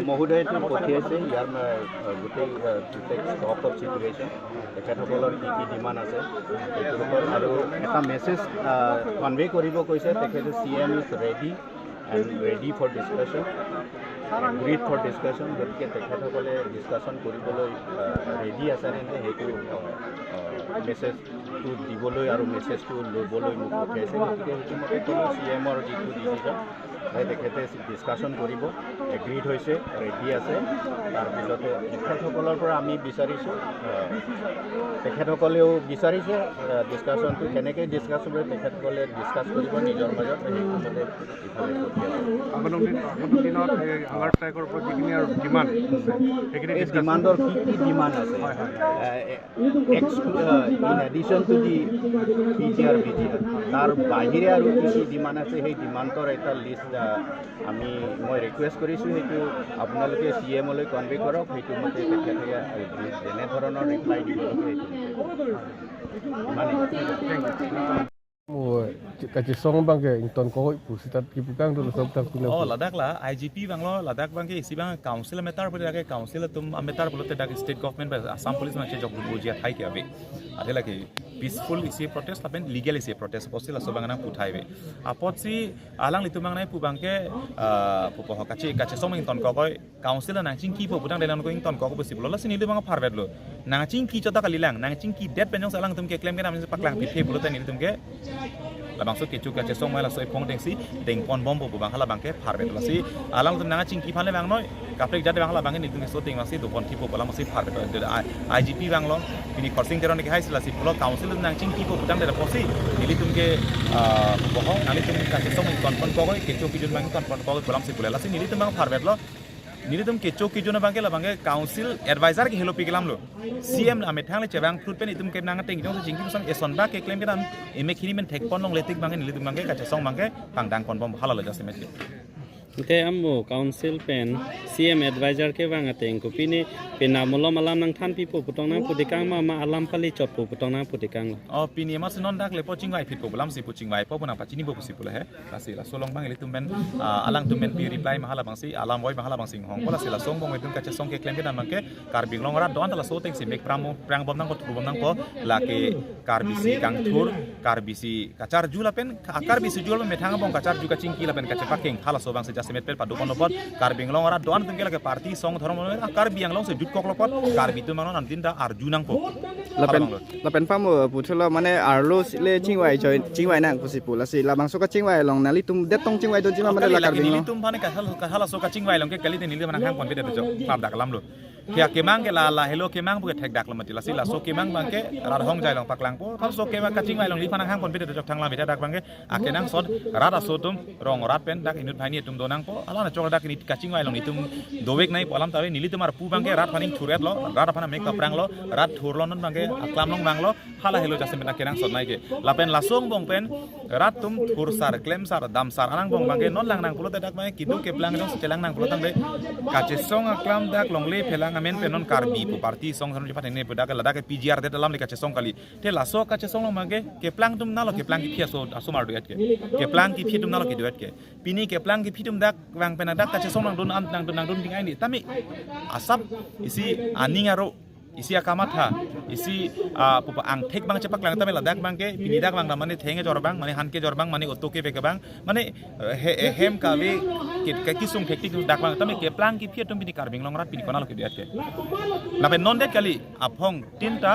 মহোদয়টো পঠিয়াইছে ইয়াৰ গোটেই stock of situation তেখেতসকলৰ কি কি ডিমাণ্ড আছে এইটোৰ ওপৰত আৰু এটা মেছেজ কনভে কৰিব কৈছে তেখেতে CM is ready and ready for discussion agreed for discussion গতিকে তেখেতসকলে ডিছকাশ্যন কৰিবলৈ ৰেডি আছে নে সেইটো মেছেজটো দিবলৈ আৰু মেছেজটো ল'বলৈ মোক পঠিয়াইছে গতিকে সেইটো মতে কোনো CMৰ যিটো ডিচিজন তেখেতে ডিছকাশ্যন কৰিব এগ্ৰিড হৈছে ৰেডি আছে তাৰপিছতে তেখেতসকলৰ পৰা আমি বিচাৰিছোঁ তেখেতসকলেও বিচাৰিছে ডিছকাশ্যনটো কেনেকৈ ডিছকাছ হ'ব তেখেতসকলে ডিছকাছ কৰিব নিজৰ মাজত সেইমতে ইফালে ডিমাণ্ডৰ কি ডিমাণ্ড আছে in addition to the PGR BGR তাৰ বাহিৰে আৰু কি কি ডিমাণ্ড আছে সেই ডিমাণ্ডৰ এটা লিষ্ট মই ৰিকুৱেষ্ট কৰিছোঁ সেইটো আপোনালোকে CMলৈ কনভে কৰক সেইটো মতে তেখেতে যেনে ধৰণৰ ৰিপ্লাই দিব লাগে Kacesong bangke inton kohoi pusitat kipukang dulu sobtak kuna. Oh ladak lah IGP banglo ladak bangke isi bang council metar pada lagi council tum metar boleh tidak state government ber Assam police macam jog bujiat hai ke abe. Ada lagi peaceful isi protest tapi legal isi protest posisi lah sobang nang puthai be. Apot si alang litu bang nai pu bangke pupoh kacesong inton kohoi council lah nangcing ki pu budang dalam ko inton kohoi possible lah sini litu bang farward lo. Nangcing ki cota kalilang nangcing ki dead penjong salang tum ke claim ke namanya paklang pithe boleh tani tum ke labang so kecu kace song mai la soi phong dengsi deng pon bom bu bang hala bangke pharbet la si alang tum nanga chingki phane bang noi kaprik jate bang hala bangke ni tum so ting masi do pon thipo bala masi pharbet IGP bang lo ini korsing teron ke haisla si pulo council nang chingki ko budang de posi nili tum ke bohong nali tum kace song kon kon ko kecu ki jun bang kon kon ko bolam si bulela si nili tum bang pharbet lo nili tum kecu ki jun bangke la bangke council advisor ke hello pigelam lo CM ame thang le chebang fruit pen itum ke nang teng jong jing ki sang eson ba ke claim ke dan eme khini men thek pon long letik bangke nili tum bangke kace song bangke pangdang kon bom hala la jasemet Ite ambo council pen CM advisor ke bang ateng ko pini pena molom alam nang than pipo putong nang putikang ma alam pali chot pu putong nang putikang oh pini mas non dak le poching wai fit po lam si poching wai po puna pachini bo pusi pula he lasi la solong bang ile tumben alang tumben pi reply mahala bang si alam boy mahala bang sing hong pola sila song bong itum kache song ke claim ke dan bang ke karbing long rat don tala so teng si mek prang bom nang ko bom nang ko la ke karbisi kang thur karbisi kacar jula pen akar bisi jula me thang bong kacar juga cingki la pen kache paking hala so bang se semet pel padu kon lopot karbing long ora doan tengke lage party song thorom akar biang long se jut kok lopot karbi tu manon antin da arjunang po lapen pam puthula mane arlo le chingwai joy chingwai nang pusipu lasi labang soka chingwai long nali tum detong chingwai don jima mane la karbing long tum phane ka hala soka chingwai long ke kali te nili mana hang kon bede jo pap dak lam lo kia kemang ke la hello kemang bu thek dak lam ti lasi la so kemang bang ke rar hong jai long paklang po thal so kemang ka chingwai long li phana hang kon bede jo thang la beda dak bang ke akenang sod rada so tum rong rat pen dak inut bhai ni tum donang po ala na chok dak ni kaching wai long ni tum dowek nai polam tawe nili tumar pu bang ke rat phaning thuret lo rat phana make prang lo rat thur lo non bang ke aklam long bang lo hala hello jase mena kenang sod nai ke lapen lasong bong pen rat tum thur sar klem sar dam sar anang bong bang ke non lang nang pulo dak mai kidu ke plang dong selang nang pulo tang be kache song aklam dak long le phelang amen pe non karbi pu party song thon lipat ne dak la dak PGR de dalam le kache song kali te laso kache song long bang ke plang tum na lo ke plang ki phia so asumar duet ke plang ki phi tum na lo ke duet ke pini ke plang ki phi tum dak wang pen dak kache song nang don am nang don ding ai ni tami asap isi aning aro isi akamatha isi pupa ang thek bang cepak lang tami ladak bang ke pini dak bang mane thenge jor bang mane han ke jor bang mane oto ke be bang mane hem ka we ke kisung thek tik dak bang tami ke plang ki phi tum pini karbing long rat pini konal ke diat ke lape non det kali aphong tinta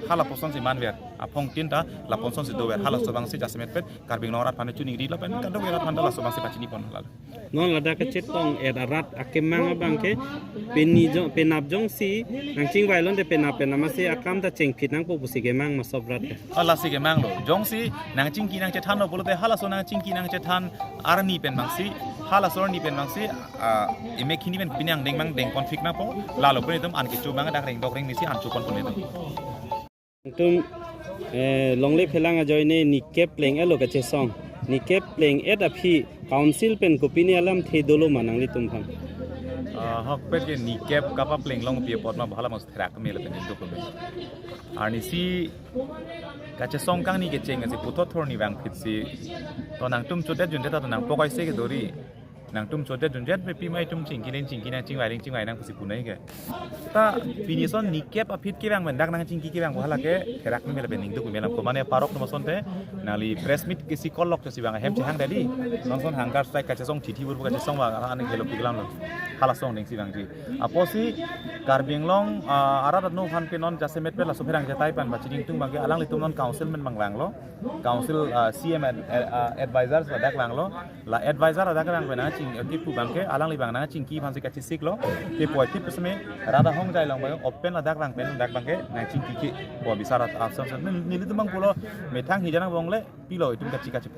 hala poson si manwer apong tinta la poson si dower hala sobang si jasmet pet karbing long rat pane chuning ri la pen kan do rat panda la sobang si pachini pon halal non lada ke chetong edarat akemang bangke peni jong penap jong si nangching wailon de penap penamasi akam ta chengphit nang pusi ke mang masobrat ala si ke mang lo jong si nangching ki nang chethan lo bolote hala so nangching ki nang chethan arni pen mang si hala so ni pen mang si eme khini pen pinang deng mang deng konflik na po la lo pen tum an ke chu mang dak reng dok reng ni si an chu kon pon tum longle phelang ajoy ne nikep pleng elo ka chesong nikep pleng et aphi council pen kopini alam the dolo manang li tum phang hok pet ke nikep kapa pleng long pie pot ma bhala mas thrak me le pen do ko ani si ka chesong kang ni ke cheng asi puto thor ni wang phit si to nang tum chodet jun ta nang pokoi se ke dori nang tum chodet junjet me pi mai tum chingki na chingwai nang pusi punai ke ta pinison nikep apit ki bang mendak nang chingki ki bang wahala ke kerak me leben ning tu ku melam ko mane parok no son te nali press meet ke si kolok si bang hem chi hang dadi son hangkar strike ka chong thiti bur ka chong wa an gelo piglam lo hala song ning si bang ji aposi Karbinglong arat no han pe non jasemet pe la soferang jatai pan baching tung bang alang litum non council men bang lang lo council CM advisors dak bang lo la advisor dak bang na ching tip pu bang ke alang li bang na ching ki phan si ka chi sik lo te poi tip pesme rada hong jai long bang open la dak bang pen dak bang ke na ching ki po bisarat absam ni litum bang pulo me thang hi janang bong le pi lo tum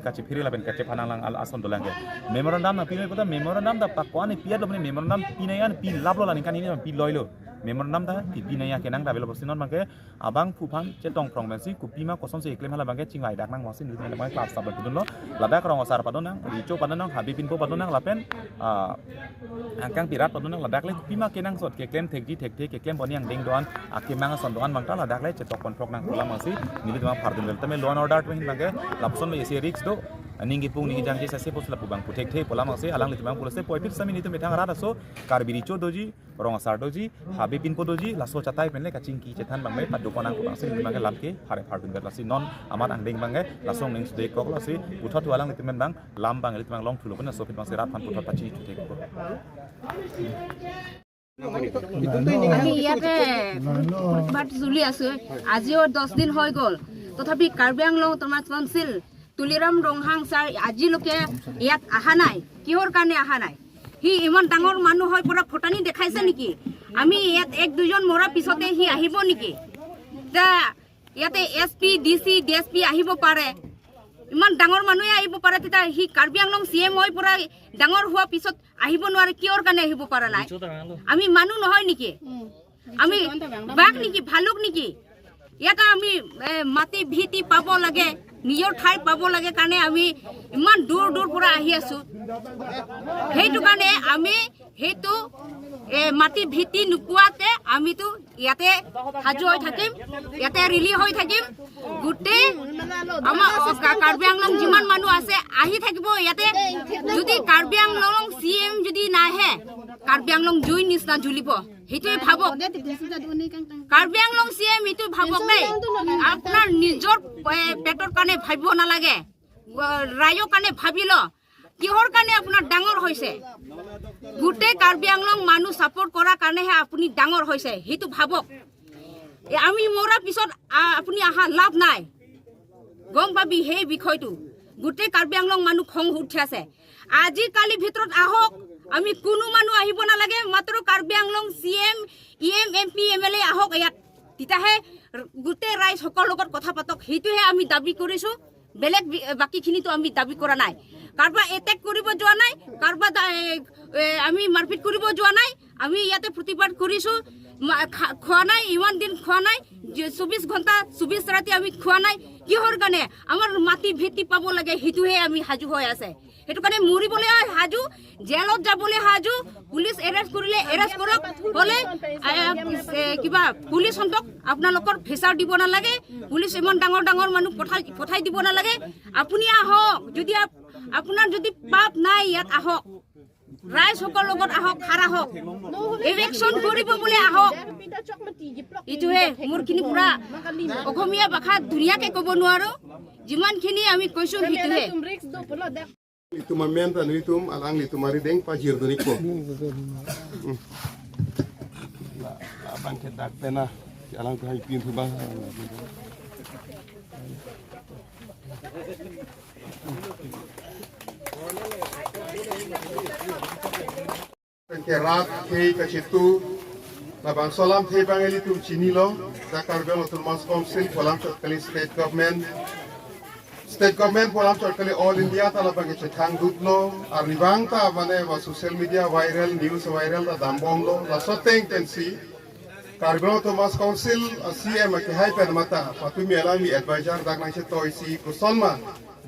ka chi phiri la ben ka che phanang lang al ason dolang ke memorandum na pi lo ko memorandum da pakwani pi lo ni memorandum pi na yan pi lab lo la ni kan ni pi loi lo memorandum da pi na ya ke nang da belo sinon bang ke abang pu phan che tong prong ben si ku pi ma ko son se klem hala bang ke chingwai dak nang mo sin ni ma klap sab ba dun lo la dak rong asar padon nang ri cho padon nang habi pin po padon nang la pen angkang pirat padon nang la dak le pi ma ke nang sot ke klem thek ji thek ke klem boni yang ding don akim mang son don bang ta la dak le che tok kon prok nang la mo si ni ma phar dun ta me law and order to hin bang ke lap son me se risk do ningi pung ningi jang jesa se pos la pubang putek the pola ma se alang le timang pula se poi pit sami ni tu metang ra da so karbiri cho doji rong asar doji habi pin po doji la so chatai pen le ka chingki che than bang me pad dukonang ko bang se ni bang lam ke hare phar dun la si non amat ang ding bang la song ning de ko la si uthot walang le timen bang lam bang le timang long thulo ko na so pit bang se rat phan puthot pachi tu te ko আমি ইয়াতে প্ৰতিবাদ চলি আছো আজিও 10 দিন হৈ গ'ল তথাপি কাৰ্বি আংলং তোমাৰ কাউন্সিল তুলিৰাম ৰংহাং ছাৰ আজিলৈকে ইয়াত অহা নাই কিহৰ কাৰণে অহা নাই সি ইমান ডাঙৰ মানুহ হৈ পুৰা ফটানি দেখাইছে নেকি আমি ইয়াত এক দুজন মৰা পিছতে সি আহিব নেকি ইয়াতে SP DC DSP আহিব পাৰে ইমান ডাঙৰ মানুহে আহিব পাৰে তেতিয়া সি কাৰ্বি আংলং CM হৈ পুৰা ডাঙৰ হোৱা পিছত আহিব নোৱাৰে কিহৰ কাৰণে আহিব পৰা নাই আমি মানুহ নহয় নেকি আমি বাঘ নেকি ভালুক নেকি ইয়াতে আমি মাটি ভিটি পাব লাগে নিজৰ ঠাই পাব লাগে কাৰণে আমি ইমান দূৰ দূৰ পৰা আহি আছো সেইটো কাৰণে আমি সেইটো মাটি ভিটি নুকুৱাতে আমিতো ইয়াতে হাজু হৈ থাকিম ইয়াতে ৰিলি হৈ থাকিম গোটেই আমাৰ কাৰ্বি আংলং যিমান মানুহ আছে আহি থাকিব ইয়াতে যদি কাৰ্বি আংলং CM যদি নাহে কাৰ্বি আংলং জুই নিচিনা জ্বলিব সেইটোৱে ভাবক কাৰ্বি আংলং CM এইটো ভাবক দেই আপোনাৰ নিজৰ পেটৰ কাৰণে ভাবিব নালাগে ৰাইজৰ কাৰণে ভাবি ল কিহৰ কাৰণে আপোনাৰ ডাঙৰ হৈছে গোটেই কাৰ্বি আংলং মানুহ সাপোৰ্ট কৰাৰ কাৰণেহে আপুনি ডাঙৰ হৈছে সেইটো ভাবক আমি মৰা পিছত আপুনি আহা লাভ নাই গম পাবি সেই বিষয়টো গোটেই কাৰ্বি আংলং মানুহ খং উঠি আছে আজি কালি ভিতৰত আহক আমি কোনো মানুহ আহিব নালাগে মাত্ৰ Karbi Anglong CM EM MP MLA আহক ইয়াত তিতাহে গোটেই ৰাইজ সকলৰ লগত কথা পাতক সেইটোহে আমি দাবী কৰিছো বেলেগ বাকিখিনিতো আমি দাবী কৰা নাই কাৰবা এটেক কৰিব যোৱা নাই কাৰবা আমি মাৰপিট কৰিব যোৱা নাই আমি ইয়াতে প্ৰতিবাদ কৰিছো খোৱা নাই ইমান দিন খোৱা নাই 24 ঘণ্টা 24 ৰাতি আমি খোৱা নাই কিহৰ কাৰণে আমাৰ মাটি ভেটি পাব লাগে সেইটোহে আমি হাজু হৈ আছে সেইটো কাৰণে মৰিবলৈ হাজু জেলত যাবলৈ হাজু পুলিচ এৰেষ্ট কৰিলে এৰেষ্ট কৰক হলে কিবা পুলিচ হন্তক আপোনালোকৰ ফেচাৰ দিব নালাগে পুলিচ ইমান ডাঙৰ ডাঙৰ মানুহ পঠাই দিব নালাগে আপুনি আহক যদি আপোনাৰ যদি পাপ নাই ইয়াত আহক ৰাইজ সকলৰ লগত আহক খাৰা হওক ইলেকশ্যন কৰিব বুলি আহক এইটোহে মোৰখিনি পুৰা অসমীয়া ভাষা ধুনীয়াকে ক'ব নোৱাৰো যিমানখিনি আমি কৈছো সেইটোহে Itu mamenta no itum alang itu marideng pajir do niko. La banke dak pena alang tu hai pin tu ba. Kerat ke kacitu la bang solam the bangeli tum chinilo dakar belo tum mas council kolam kali state government State government polam chorkali all India tala bagi chethang dutlo aribang ta mane wa social media viral news viral ta dambong lo la soteng tensi Karbino Thomas Council CM ke hai per mata patumi alami advisor dagnang che toisi kusolma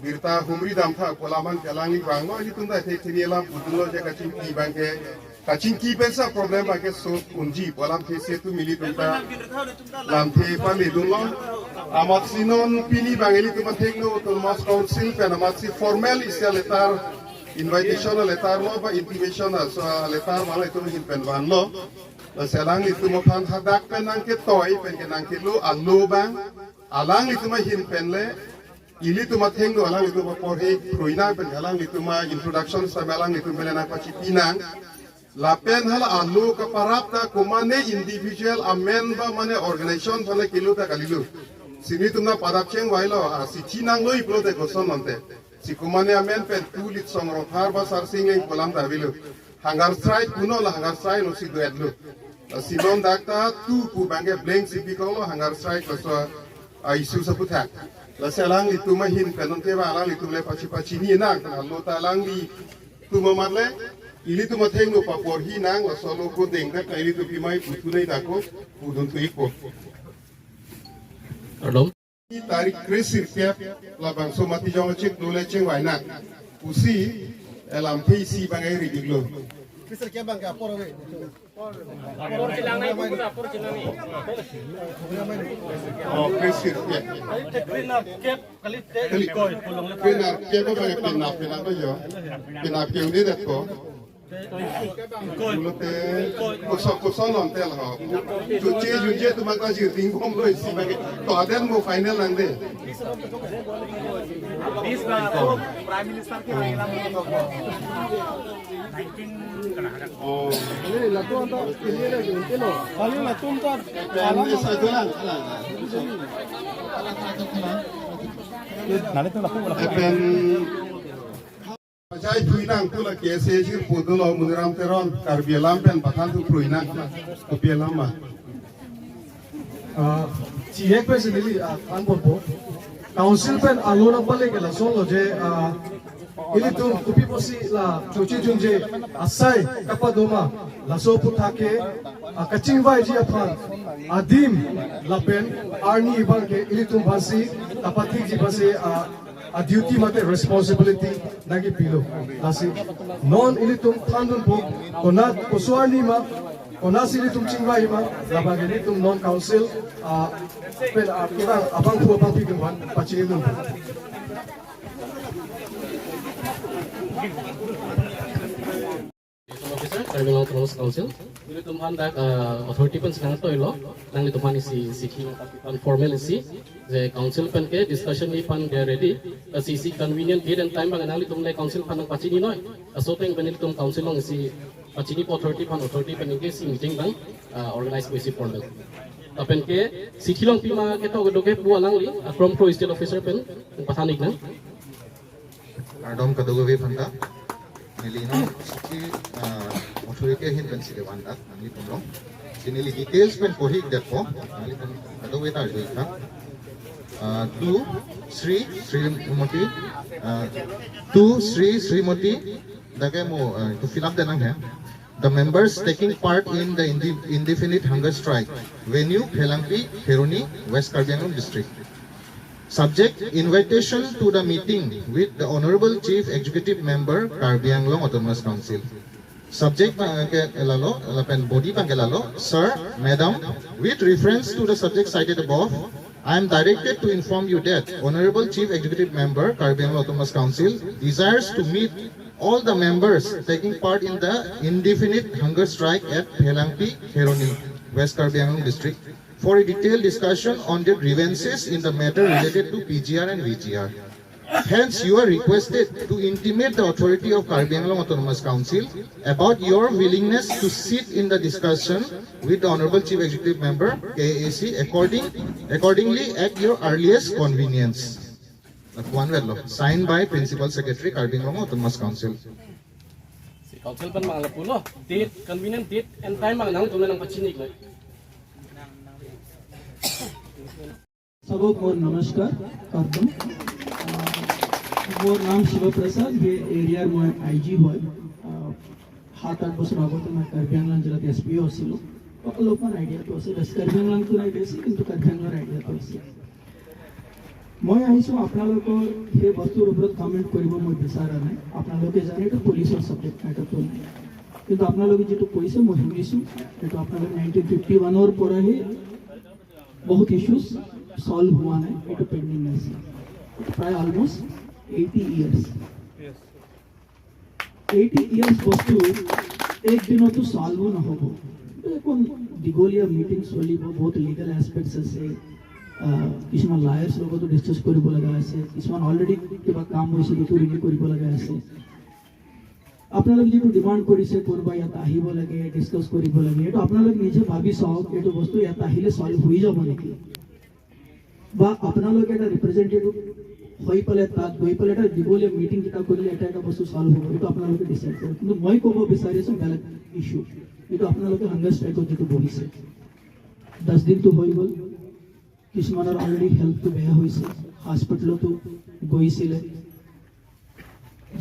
birta humri dam tha polaman kalangi bango ni tunda the thiniela budulo je kaching ki pensa problem ake so unji polam the se tu mili tunda lam the pali dunlo amat sinon pili bangeli tu mathekno Thomas Council penamat si formal isya letar invitation letter lo ba intimation so letter wala itu hin pen wan lo la selang itu mo phan hadak pen nang ke toy pen ke nang ke lu alu bang alang itu ma hin pen le ili tu ma theng do alang itu ma por he proina pen alang itu ma introduction sa alang itu melena pa chipinang la pen hala alu ka parap ta kumane individual amen ba mane organization thale kilu ta kalilu sini tumna padap cheng wailo si chinang loi pro de koson nante si kumane amen pen tulit songro thar ba sar singeng kolam ta bilu hangar strike kuno la hangar strike no si duetlu si non dakta tu pu bange blank si bikolo hangar strike so isu saputak la selang itu mahin penon ke ba alang itu le pachi pachi ni na lo ta lang ni tu mamarle ili tu matheng no papor hi nang la solo ko deng da kai tu pi mai putu nei da ko udun tu iko tarik krisir kep la bang so mati jong chik dole cheng wai na usi elam thi si bang ai riglo krisir kep bang ka por we por chilang nai por chilang ni oh krisir kep krinar kep kali te koi pulong le krinar kep ba pina ba yo pina keu ni det ko Kulote kusok nontel ho. Junje tu maka jiring kom lo isi bagi. To aden mo final nang de. Bis ba Prime Minister ke ilang mo ko. 19 kana. Oh. Ini latu anta ini lagi ini lo. Kali latu anta. Alam sa dolan. Nani tu laku laku. Jai Puinang tu la kese jir pudu lo Muniram Teron Karbielam pen Bathan tu Puinang Karbielam ma. Ciek pe sendiri kan bobo. Council pen alona balik la solo je ili tu kupi posi la chochi junje asai kapadoma la so puthake kaching vai ji aphan adim la pen arni ibang ke ili tu basi tapati ji basi a duty mate responsibility nagi pilo lasi non ilitum thandun po konat koswarni ma konas ilitum chingwai ma labag ilitum non council pen kirang abang pu abang pigum ban pachilum Karbang Autonomous Council. Ini tuhan dak authority pen sekarang tu ilo, nang itu pan isi pan formal isi. The council pen ke discussion ni pan dia ready. Isi convenient date and time bang nang itu mulai council pan nang pacini noi. So peng pen itu council nang isi pacini authority pen ke si meeting bang organize basi formal. Apen ke city long pima ke to doke bu alang li from pro state officer pen pathanik nang. Adom kadogowe phanda. Nilino si authority hin pen sile wanda nangli tumlo sinili details pen kohik depo nangli tum kadowe tar joika to Sri Srimati dage mo to fill up the nang hai the members taking part in the indefinite hunger strike venue Phelangpi Kheroni West Karbi Anglong district. Subject, invitation to the meeting with the Honorable Chief Executive Member, Karbi Anglong Autonomous Council. Subject, body Sir, Madam, with reference to the subject cited above, I am directed to inform you that Honorable Chief Executive Member, Karbi Anglong Autonomous Council, desires to meet all the members taking part in the indefinite hunger strike at Phelangpi, Kheroni, West Karbi Anglong District, for a detailed discussion on their grievances in the matter related to PGR and VGR. Hence, you are requested to intimate the authority of Karbi Anglong Autonomous Council about your willingness to sit in the discussion with the Honorable Chief Executive Member, KAC, accordingly at your earliest convenience. Signed by Principal Secretary, Karbi Anglong Autonomous Council. Council pan mga lapulo, date, convenient date, and time mga nang tunan ng pachinig. सबको मोर नमस्कार करदम मोर नाम शिव प्रसाद ये area में IG होय 7-8 বছর আগে मैं कार्बी आंगलंग जिला एसपी आছিলো लोकन आइडिया तो আছে कार्बी आंगलंग তো নাই বেছি কিন্তু कार्बी आंगलंग आइडिया তো আছে মই আহিছো আপোনালোকৰ হে বস্তুৰ ওপৰত কমেন্ট কৰিব মই বিচাৰা নাই আপোনালোকে জানে এটা পুলিচৰ সাবজেক্ট এটা তো নাই কিন্তু আপোনালোকে যেটো কৈছে মই শুনিছো এটা আপোনালোকে 1951 ৰ পৰাহে बहुत इश्यूज सॉल्व हुआ है इट पेंडिंग है प्राय ऑलमोस्ट 80 इयर्स 80 years বস্তু এক দিনতো সলভ নহ'ব এখন দীঘলীয়া মিটিং চলিব বহুত লিগেল এছপেক্টছ আছে কিছুমান লায়াৰ্ছ লগতো ডিছকাছ কৰিব লগা আছে কিছুমান অলৰেডি কিবা কাম হৈছে সেইটো ৰিভিউ কৰিব লগা আছে আপোনালোকে যিটো ডিমাণ্ড কৰিছে কোনোবা ইয়াত আহিব লাগে ডিছকাছ কৰিব লাগে এইটো আপোনালোকে নিজে ভাবি চাওক এইটো বস্তু ইয়াত আহিলে সলভ হৈ যাব নেকি বা আপোনালোকে এটা ৰিপ্ৰেজেণ্টেটিভ হৈ পেলাই তাত গৈ পেলাই এটা দীঘলীয়া মিটিং কেইটা কৰিলে এটা বস্তু সলভ হ'ব এইটো আপোনালোকে ডিচাইড কৰক কিন্তু মই ক'ব বিচাৰিছোঁ বেলেগ ইছ্যু এইটো আপোনালোকে হাংগাৰ ষ্ট্ৰাইকত যিটো বহিছে 10 দিনটো হৈ গ'ল কিছুমানৰ অলৰেডি হেল্থটো বেয়া হৈছে হস্পিটেলতো গৈছিলে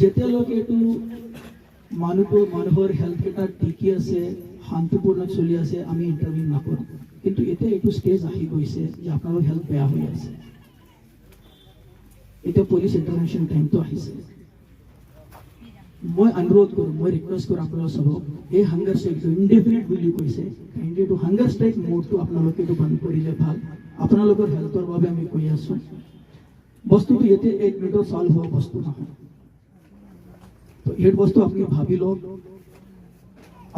যেতিয়ালৈকে এইটো মানুহৰ হেল্থ কেইটা ঠিকে আছে শান্তিপূৰ্ণ চলি আছে আমি ইণ্টাৰভিউ নকৰোঁ কিন্তু এতিয়া এইটো ষ্টেজ আহি গৈছে যে আপোনালোকৰ হেল্থ বেয়া হৈ আছে এতিয়া পুলিচ ইণ্টাৰভেনশ্যন টাইমটো আহিছে মই অনুৰোধ কৰোঁ মই ৰিকুৱেষ্ট কৰোঁ আপোনালোক সবক এই হাংগাৰ ষ্ট্ৰাইকটো ইনডেফিনিট বুলি কৈছে কাইণ্ডলি এইটো হাংগাৰ ষ্ট্ৰাইক মোডটো আপোনালোকে এইটো বন্ধ কৰিলে ভাল আপোনালোকৰ হেল্থৰ বাবে আমি কৈ আছোঁ বস্তুটো এতিয়া 1 মিনিটত সলভ হোৱা বস্তু নহয় তো এই বস্তু আপুনি ভাবি লওক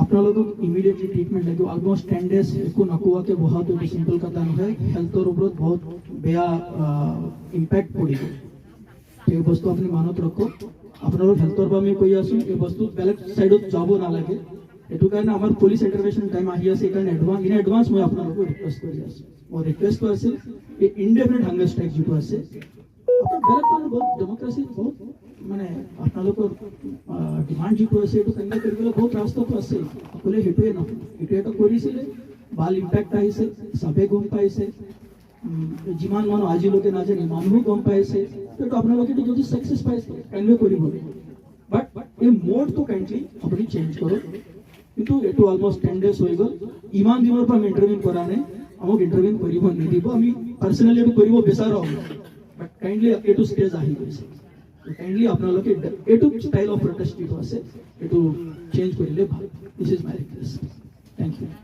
আপোনালোকক ইমিডিয়েটলি ট্ৰিটমেণ্ট লাগিব অলমষ্ট 10 ডেজ একো নকোৱাকৈ বহাটো এইটো চিম্পল কথা নহয় হেল্থৰ ওপৰত বহুত বেয়া ইম্পেক্ট পৰিব এই বস্তু আপুনি মনত ৰাখক আপোনালোক হেল্থৰ বাবে আমি কৈ আছোঁ এই বস্তু বেলেগ ছাইডত যাব নালাগে এইটো কাৰণে আমাৰ পুলিচ ইণ্টাৰভেনশ্যন টাইম আহি আছে এইকাৰণে এডভান্স মই আপোনালোকক ৰিকুৱেষ্ট কৰি আছোঁ মোৰ ৰিকুৱেষ্টটো আছে এই ইনডেফিনিট হাংগাৰ ষ্ট্ৰাইক যিটো আছে বেলেগ বহুত ডেমক্ৰেচি বহুত মানে আপোনালোকৰ ডিমাণ্ড যিটো আছে এইটো কনভে কৰিবলৈ বহুত ৰাস্তাটো আছে অকলে সেইটোৱে নহয় এইটো এটা কৰিছিলে ভাল ইম্পেক্ট আহিছে চবে গম পাইছে যিমান মানুহ আজিলৈকে নাজানে মানুহো গম পাইছে এইটো আপোনালোকে যদি ছাকচেছ পাইছে কনভে কৰিব বাট এই মোডটো কাইণ্ডলি আপুনি চেঞ্জ কৰক কিন্তু এইটো অলমষ্ট 10 ডেজ হৈ গ'ল ইমান দিনৰ পৰা আমি ইণ্টাৰভিউ কৰা নাই আমাক ইণ্টাৰভিউ কৰিব নিদিব আমি পাৰ্চনেলি এইটো কৰিব বিচাৰোঁ বাট কাইণ্ডলি এইটো ষ্টেজ আহি গৈছে কাইণ্ডলি আপোনালোকে এইটো ষ্টাইল অফ প্ৰটেষ্ট যিটো আছে এইটো চেঞ্জ কৰিলে ভাল this is my request thank U